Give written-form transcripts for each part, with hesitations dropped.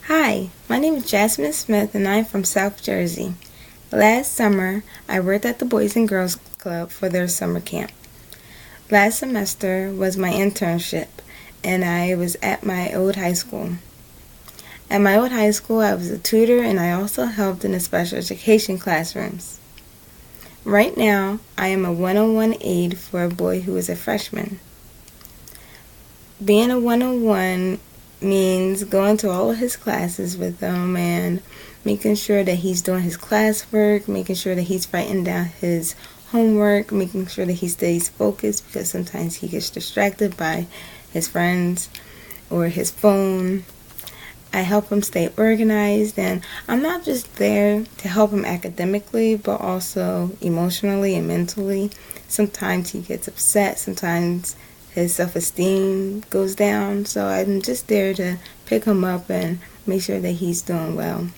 Hi, my name is Jasmin Smith and I'm from South Jersey. Last summer, I worked at the Boys and Girls Club for their summer camp. Last semester was my internship and I was at my old high school. At my old high school, I was a tutor and I also helped in the special education classrooms. Right now, I am a one-on-one aide for a boy who is a freshman. Being a one-on-one means going to all of his classes with him and making sure that he's doing his classwork, making sure that he's writing down his homework, making sure that he stays focused because sometimes he gets distracted by his friends or his phone. I help him stay organized, and I'm not just there to help him academically but also emotionally and mentally. Sometimes he gets upset, sometimes his self-esteem goes down, so I'm just there to pick him up and make sure that he's doing well.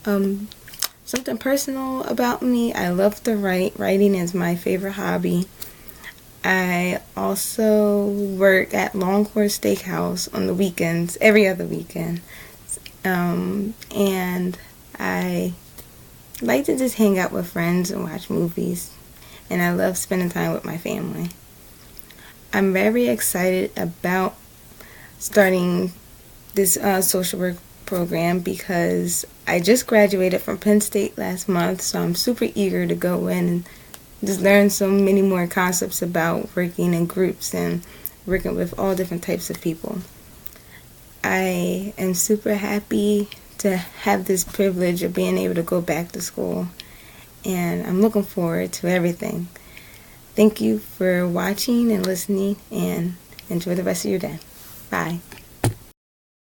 Something personal about me, I love to write. Writing is my favorite hobby. I also work at Longhorn Steakhouse on the weekends, every other weekend, and I like to just hang out with friends and watch movies, and I love spending time with my family. I'm very excited about starting this social work program because I just graduated from Penn State last month, so I'm super eager to go in and just learn so many more concepts about working in groups and working with all different types of people. I am super happy to have this privilege of being able to go back to school, and I'm looking forward to everything. Thank you for watching and listening, and enjoy the rest of your day. Bye.